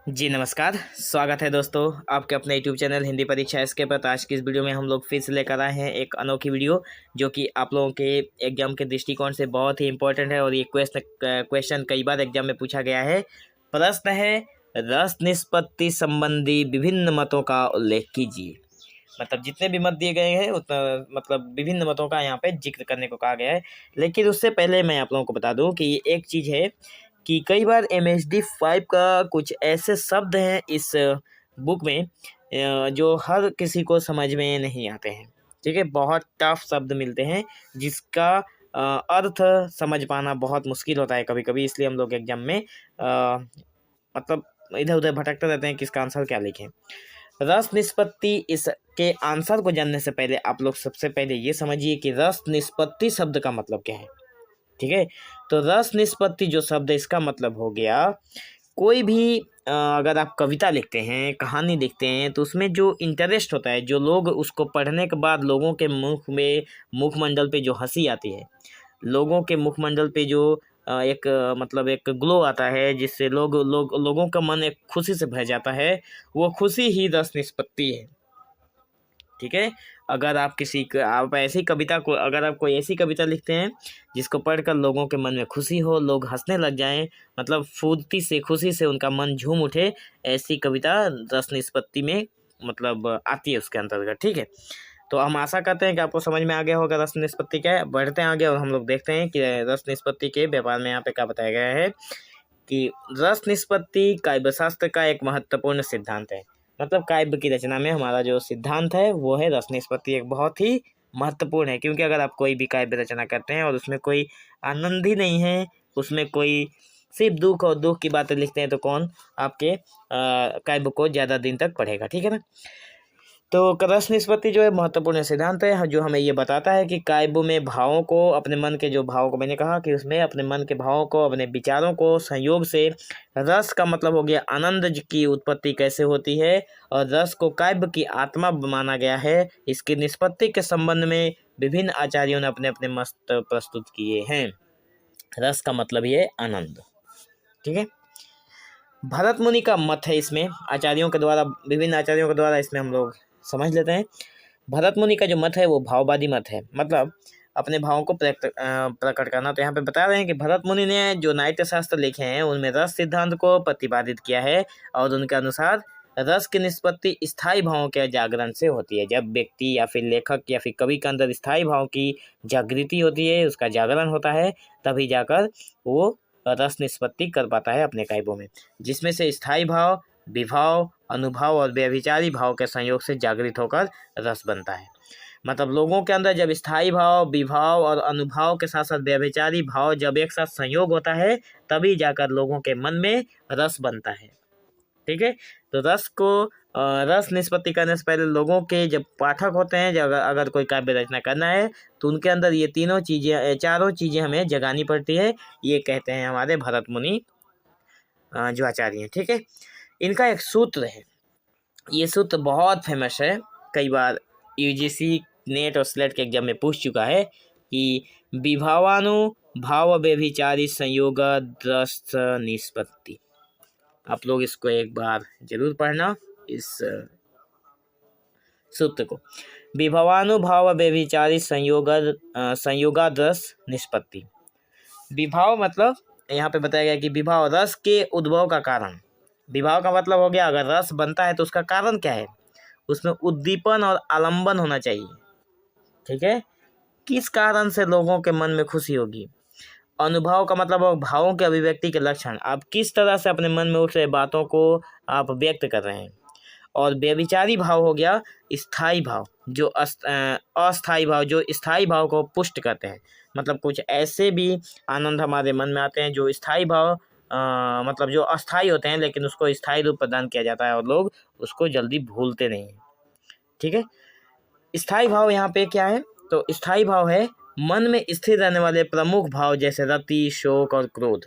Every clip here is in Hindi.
जी नमस्कार, स्वागत है दोस्तों आपके अपने यूट्यूब चैनल हिंदी परीक्षा एसके पर। आज की इस वीडियो में हम लोग फिर से लेकर आए हैं एक अनोखी वीडियो जो कि आप लोगों के एग्जाम के दृष्टिकोण से बहुत ही इंपॉर्टेंट है और ये क्वेश्चन कई बार एग्जाम में पूछा गया है। प्रश्न है, रस निष्पत्ति संबंधी विभिन्न मतों का उल्लेख कीजिए। मतलब जितने भी मत दिए गए हैं उतना मतलब विभिन्न मतों का यहाँ पे जिक्र करने को कहा गया है। लेकिन उससे पहले मैं आप लोगों को बता दूं कि ये एक चीज़ है कि कई बार MHD 5 का कुछ ऐसे शब्द हैं इस बुक में जो हर किसी को समझ में नहीं आते हैं। ठीक है, बहुत टफ शब्द मिलते हैं जिसका अर्थ समझ पाना बहुत मुश्किल होता है कभी कभी। इसलिए हम लोग एग्जाम में मतलब इधर उधर भटकते रहते हैं किसका आंसर क्या लिखें। रस निष्पत्ति इसके आंसर को जानने से पहले आप लोग सबसे पहले ये समझिए कि रस निष्पत्ति शब्द का मतलब क्या है। ठीक है, तो रस निष्पत्ति जो शब्द है इसका मतलब हो गया कोई भी अगर आप कविता लिखते हैं, कहानी लिखते हैं, तो उसमें जो इंटरेस्ट होता है, जो लोग उसको पढ़ने के बाद लोगों के मुखमंडल पे जो हंसी आती है, लोगों के मुखमंडल पे जो एक मतलब एक ग्लो आता है जिससे लोगों का मन एक खुशी से भर जाता है, वो खुशी ही रस निष्पत्ति है। ठीक है, अगर आप ऐसी कविता को अगर आप कोई ऐसी कविता लिखते हैं जिसको पढ़कर लोगों के मन में खुशी हो, लोग हंसने लग जाएं, मतलब फुर्ती से खुशी से उनका मन झूम उठे, ऐसी कविता रस निष्पत्ति में मतलब आती है उसके अंतर्गत। ठीक है, तो हम आशा करते हैं कि आपको समझ में आ गया होगा रस निष्पत्ति क्या है। बढ़ते हैं आगे और हम लोग देखते हैं कि रस निष्पत्ति के व्यापार में यहाँ पे क्या बताया गया है कि रस निष्पत्ति काव्यशास्त्र का एक महत्वपूर्ण सिद्धांत है। मतलब काव्य की रचना में हमारा जो सिद्धांत है वो है रस निष्पत्ति, एक बहुत ही महत्वपूर्ण है। क्योंकि अगर आप कोई भी काव्य रचना करते हैं और उसमें कोई आनंद ही नहीं है, उसमें कोई सिर्फ दुख और दुख की बातें लिखते हैं, तो कौन आपके काव्य को ज़्यादा दिन तक पढ़ेगा। ठीक है ना। तो रस निष्पत्ति जो है महत्वपूर्ण सिद्धांत है जो हमें ये बताता है कि काव्य में भावों को, अपने मन के जो भावों को, मैंने कहा कि उसमें अपने मन के भावों को, अपने विचारों को संयोग से, रस का मतलब हो गया आनंद की उत्पत्ति कैसे होती है, और रस को काव्य की आत्मा माना गया है। इसकी निष्पत्ति के संबंध में विभिन्न आचार्यों ने अपने अपने मत प्रस्तुत किए हैं। रस का मतलब ये आनंद। ठीक है, भरत मुनि का मत है इसमें, आचार्यों के द्वारा, विभिन्न आचार्यों के द्वारा इसमें हम लोग समझ लेते हैं। भरत मुनि का जो मत है वो भाववादी मत है, मतलब अपने भावों को प्रकट करना। तो यहाँ पे बता रहे हैं कि भरत मुनि ने जो नाट्य शास्त्र लिखे हैं उनमें रस सिद्धांत को प्रतिपादित किया है, और उनके अनुसार रस की निष्पत्ति स्थायी भावों के जागरण से होती है। जब व्यक्ति या फिर लेखक या फिर कवि के अंदर स्थायी भाव की जागृति होती है, उसका जागरण होता है, तभी जाकर वो रस निष्पत्ति कर पाता है अपने काव्यों में, जिसमें से स्थायी भाव, विभाव, अनुभव और व्यभिचारी भाव के संयोग से जागृत होकर रस बनता है। मतलब लोगों के अंदर जब स्थायी भाव, विभाव और अनुभव के साथ साथ व्यभिचारी भाव जब एक साथ संयोग होता है, तभी जाकर लोगों के मन में रस बनता है। ठीक है, तो रस निष्पत्ति करने से पहले लोगों के जब पाठक होते हैं, जब अगर कोई काव्य रचना करना है, तो उनके अंदर ये चारों चीज़ें हमें जगानी पड़ती है। ये कहते हैं हमारे भरत मुनि जो आचार्य हैं। ठीक है, इनका एक सूत्र है, ये सूत्र बहुत फेमस है, कई बार UGC, नेट और स्लेट के एग्जाम में पूछ चुका है कि विभावानुभाव व्यभिचारी संयोग रस निष्पत्ति। आप लोग इसको एक बार जरूर पढ़ना, इस सूत्र को। विभवानुभाव व्यभिचारी संयोगादरस निष्पत्ति। विभाव मतलब यहाँ पे बताया गया कि विभाव रस के उद्भव का कारण। विभाव का मतलब हो गया अगर रस बनता है तो उसका कारण क्या है, उसमें उद्दीपन और आलंबन होना चाहिए। ठीक है, किस कारण से लोगों के मन में खुशी होगी। अनुभव का मतलब भावों के अभिव्यक्ति के लक्षण, आप किस तरह से अपने मन में उठ रहे बातों को आप व्यक्त कर रहे हैं। और व्यभिचारी भाव हो गया स्थायी भाव, जो अस्थायी भाव जो स्थायी भाव को पुष्ट करते हैं। मतलब कुछ ऐसे भी आनंद हमारे मन में आते हैं जो स्थायी भाव मतलब जो अस्थायी होते हैं, लेकिन उसको स्थायी रूप प्रदान किया जाता है और लोग उसको जल्दी भूलते नहीं हैं। ठीक है, स्थायी भाव यहाँ पे क्या है, तो स्थायी भाव है मन में स्थिर रहने वाले प्रमुख भाव, जैसे रति, शोक और क्रोध।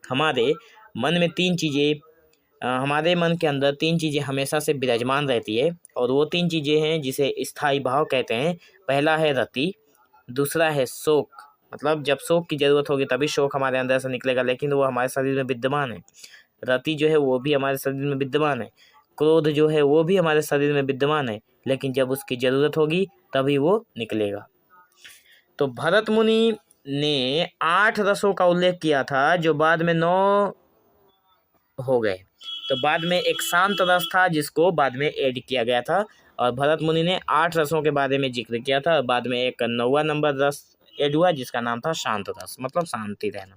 हमारे मन में हमारे मन के अंदर तीन चीज़ें हमेशा से विराजमान रहती है, और वो तीन चीज़ें हैं जिसे स्थायी भाव कहते हैं। पहला है रति, दूसरा है शोक, मतलब जब शोक की जरूरत होगी तभी शोक हमारे अंदर से निकलेगा, लेकिन वो हमारे शरीर में विद्यमान है। रति जो है वो भी हमारे शरीर में विद्यमान है, क्रोध जो है वो भी हमारे शरीर में विद्यमान है, लेकिन जब उसकी जरूरत होगी तभी वो निकलेगा। तो भरत मुनि ने 8 रसों का उल्लेख किया था जो बाद में 9 हो गए। तो बाद में एक शांत रस था जिसको बाद में ऐड किया गया था, और भरत मुनि ने 8 रसों के बारे में जिक्र किया था। बाद में एक 9वां नंबर रस ऐड हुआ जिसका नाम था शांत रस, मतलब शांति रहना।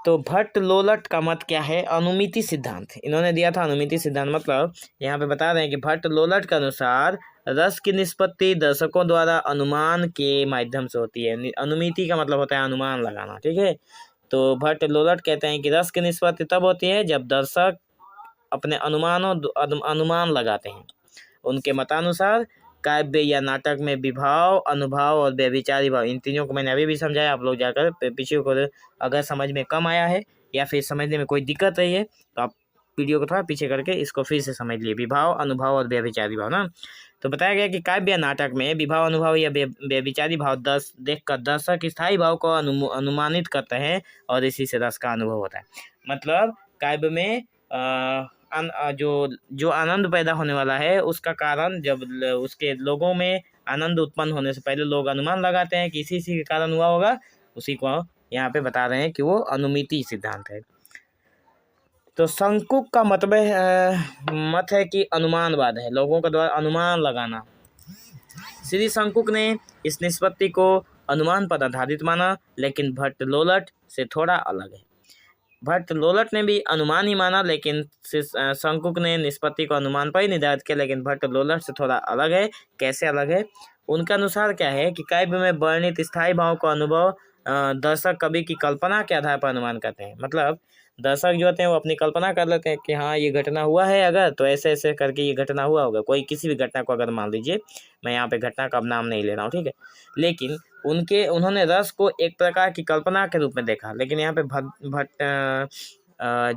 तो भट्ट लोलट का मत क्या है? अनुमिति सिद्धांत इन्होंने दिया था। अनुमिति सिद्धांत मतलब यहाँ पे बता रहे हैं कि भट्ट लोलट के अनुसार रस की निष्पत्ति दर्शकों द्वारा अनुमान के माध्यम से होती है। अनुमिति का मतलब होता है अनुमान लगाना, ठीक है। तो भट्ट लोलट कहते हैं कि रस की निष्पत्ति तब होती है जब दर्शक अपने अनुमान लगाते हैं। उनके मतानुसार काव्य या नाटक में विभाव, अनुभाव और व्यभिचारी भाव, इन तीनों को मैंने अभी भी समझाया। आप लोग जाकर पीछे को अगर समझ में कम आया है या फिर समझने में कोई दिक्कत रही है तो आप वीडियो को थोड़ा पीछे करके इसको फिर से समझ लिए। विभाव, अनुभाव और व्यभिचारी भाव ना। तो बताया गया कि काव्य या नाटक में विभाव, अनुभाव या व्यभिचारी भाव देखकर दर्शक स्थायी भाव को अनुमानित करते हैं और इसी से रस का अनुभव होता है। मतलब काव्य में जो आनंद पैदा होने वाला है उसका कारण जब उसके लोगों में आनंद उत्पन्न होने से पहले लोग अनुमान लगाते हैं कि इसी के कारण हुआ होगा, उसी को यहाँ पे बता रहे हैं कि वो अनुमिति सिद्धांत है। तो शंकुक का मत है कि अनुमानवाद है, लोगों के द्वारा अनुमान लगाना। श्री शंकुक ने इस निष्पत्ति को अनुमान पर आधारित माना, लेकिन भट्ट लोलट से थोड़ा अलग है। भट्ट लोलट ने भी अनुमान ही माना, लेकिन शंकुक ने निष्पत्ति को अनुमान पर ही निर्धारित किया, लेकिन भट्ट लोलट से थोड़ा अलग है। कैसे अलग है? उनके अनुसार क्या है कि काव्य में वर्णित स्थायी भाव का अनुभव दर्शक कवि की कल्पना के आधार पर अनुमान करते हैं। मतलब दर्शक जो होते हैं वो अपनी कल्पना कर लेते हैं कि हाँ ये घटना हुआ है, अगर तो ऐसे ऐसे करके ये घटना हुआ होगा। कोई किसी भी घटना को अगर मान लीजिए, मैं यहाँ पे घटना का नाम नहीं ले रहा हूँ, ठीक है, लेकिन उन्होंने रस को एक प्रकार की कल्पना के रूप में देखा। लेकिन यहाँ पे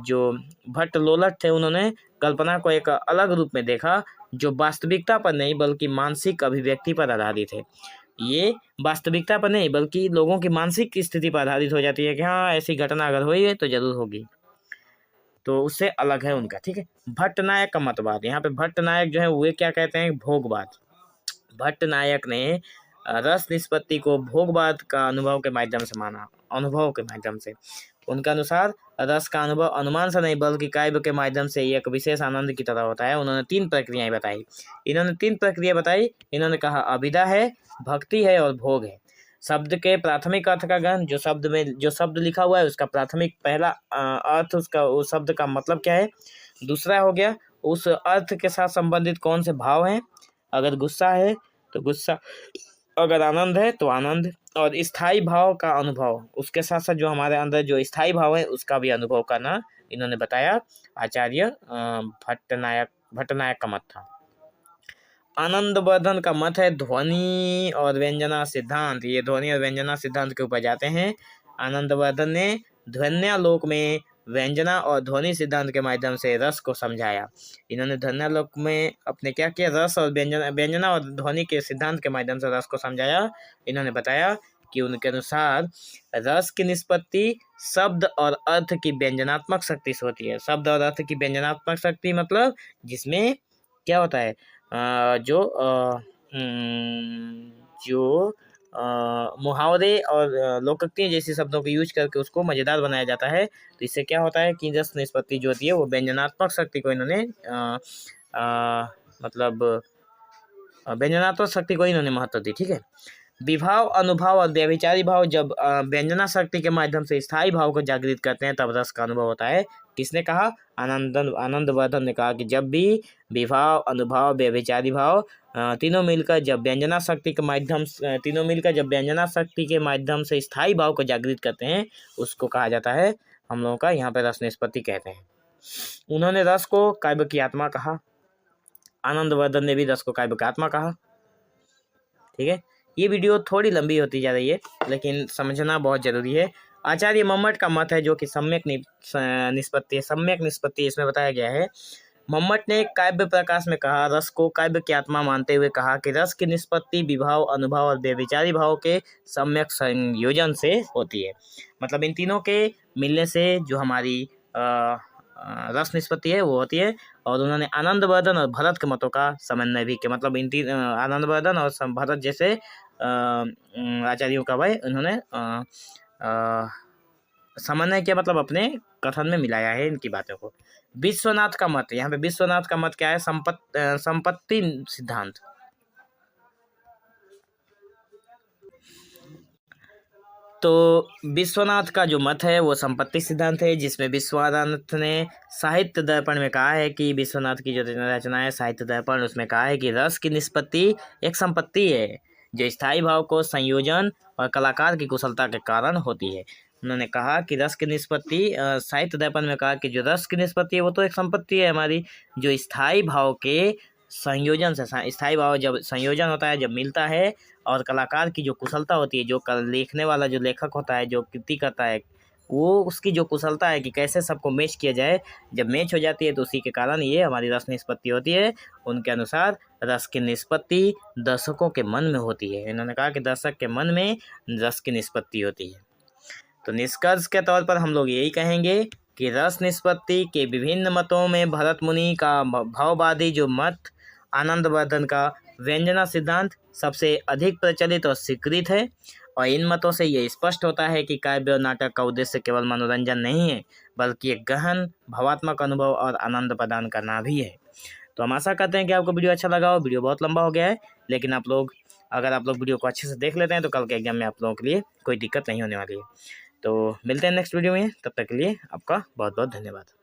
जो भट्ट लोलट थे उन्होंने कल्पना को एक अलग रूप में देखा जो वास्तविकता पर नहीं बल्कि मानसिक अभिव्यक्ति पर आधारित है। ये वास्तविकता पर नहीं बल्कि लोगों की मानसिक स्थिति पर आधारित हो जाती है कि हाँ ऐसी घटना अगर हुई है तो जरूर होगी, तो उससे अलग है उनका, ठीक है। भट्ट नायक का मतवाद, यहाँ पे भट्ट नायक जो है वे क्या कहते हैं? भोगवाद। भट्ट नायक ने रस निष्पत्ति को भोगवाद का अनुभव के माध्यम से माना, अनुभव के माध्यम से। उनके अनुसार रस का अनुभव अनुमान से नहीं बल्कि काव्य के माध्यम से एक विशेष आनंद की तरह होता है। उन्होंने 3 प्रक्रियाएं बताई। इन्होंने कहा अभिधा है, भक्ति है और भोग है। शब्द के प्राथमिक अर्थ का ग्रहण, जो शब्द लिखा हुआ है उसका प्राथमिक पहला अर्थ, उसका उस शब्द का मतलब क्या है। दूसरा हो गया उस अर्थ के साथ संबंधित कौन से भाव हैं। अगर गुस्सा है तो गुस्सा, अगर आनंद है तो आनंद, और स्थायी भाव का अनुभव, उसके साथ साथ जो हमारे अंदर जो स्थायी भाव है उसका भी अनुभव करना इन्होंने बताया। आचार्य भट्टनायक का मत था। आनंदवर्धन का मत है ध्वनि और व्यंजना सिद्धांत। ये ध्वनि और व्यंजना सिद्धांत के ऊपर जाते हैं। आनंदवर्धन ने ध्वन्यालोक में व्यंजना और ध्वनि सिद्धांत के माध्यम से रस को समझाया। इन्होंने ध्वन्यालोक में अपने क्या किया? रस और व्यंजना और ध्वनि के सिद्धांत के माध्यम से रस को समझाया। इन्होंने बताया कि उनके अनुसार रस की निष्पत्ति शब्द और अर्थ की व्यंजनात्मक शक्ति से होती है। शब्द और अर्थ की व्यंजनात्मक शक्ति मतलब जिसमें क्या होता है, जो मुहावरे और लोकोक्तियाँ जैसे शब्दों को यूज करके उसको मज़ेदार बनाया जाता है। तो इससे क्या होता है कि रस निष्पत्ति जो होती है वो व्यंजनात्मक शक्ति को इन्होंने व्यंजनात्मक शक्ति को इन्होंने महत्व दी, ठीक है। विभाव, अनुभाव और व्यभिचारी भाव जब व्यंजना शक्ति के माध्यम से स्थायी भाव को जागृत करते हैं तब रस का अनुभव होता है। किसने कहा? आनंदवर्धन ने कहा कि जब भी विभाव, अनुभाव, व्यभिचारी भाव तीनों मिलकर जब व्यंजना शक्ति के माध्यम से स्थायी भाव को जागृत करते हैं उसको कहा जाता है, हम लोगों का यहाँ पे रस निष्पत्ति कहते हैं। उन्होंने रस को काव्य की आत्मा कहा। आनंदवर्धन ने भी रस को काव्य की आत्मा कहा, ठीक है। ये वीडियो थोड़ी लंबी होती जा रही है लेकिन समझना बहुत जरूरी है। आचार्य मम्मट का मत है जो कि सम्यक निष्पत्ति इसमें बताया गया है। मम्मट ने काव्य प्रकाश में कहा, रस को काव्य की आत्मा मानते हुए कहा कि रस की निष्पत्ति विभाव, अनुभाव और व्यभिचारी भाव के सम्यक संयोजन से होती है। मतलब इन तीनों के मिलने से जो हमारी रस निष्पत्ति है वो होती है। और उन्होंने आनंदवर्धन और भरत के मतों का समन्वय भी किया, मतलब इन तीन आनंदवर्धन और भरत जैसे आचार्यों का भाई उन्होंने समन्वय किया, मतलब अपने कथन में मिलाया है इनकी बातों को। विश्वनाथ का मत, यहाँ पे विश्वनाथ का मत क्या है? संपत्ति सिद्धांत। तो विश्वनाथ का जो मत है वो संपत्ति सिद्धांत है, जिसमें विश्वनाथ ने साहित्य दर्पण में कहा है कि विश्वनाथ की जो रचना है साहित्य दर्पण, उसमें कहा है कि रस की निष्पत्ति एक संपत्ति है जो स्थायी भाव को संयोजन और कलाकार की कुशलता के कारण होती है। उन्होंने कहा कि रस की निष्पत्ति, साहित्य दर्पण में कहा कि जो रस की निष्पत्ति है वो तो एक संपत्ति है हमारी, जो स्थायी भाव के संयोजन से, स्थायी भाव जब संयोजन होता है, जब मिलता है, और कलाकार की जो कुशलता होती है, जो लिखने वाला जो लेखक होता है, जो कृति करता है, वो उसकी जो कुशलता है कि कैसे सबको मैच किया जाए, जब मैच हो जाती है तो उसी के कारण ये हमारी रस निष्पत्ति होती है। उनके अनुसार रस की निष्पत्ति दर्शकों के मन में होती है। इन्होंने कहा कि दर्शक के मन में रस की निष्पत्ति होती है। तो निष्कर्ष के तौर पर हम लोग यही कहेंगे कि रस निष्पत्ति के विभिन्न मतों में भरत मुनि का भाववादी जो मत, आनंदवर्धन का व्यंजना सिद्धांत सबसे अधिक प्रचलित और स्वीकृत है। और इन मतों से ये स्पष्ट होता है कि काव्य और नाटक का उद्देश्य केवल मनोरंजन नहीं है, बल्कि एक गहन भावात्मक अनुभव और आनंद प्रदान करना भी है। तो हम आशा करते हैं कि आपको वीडियो अच्छा लगा हो। वीडियो बहुत लंबा हो गया है, लेकिन अगर आप लोग वीडियो को अच्छे से देख लेते हैं तो कल के एग्जाम में आप लोगों के लिए कोई दिक्कत नहीं होने वाली है। तो मिलते हैं नेक्स्ट वीडियो में, तब तक के लिए आपका बहुत बहुत धन्यवाद।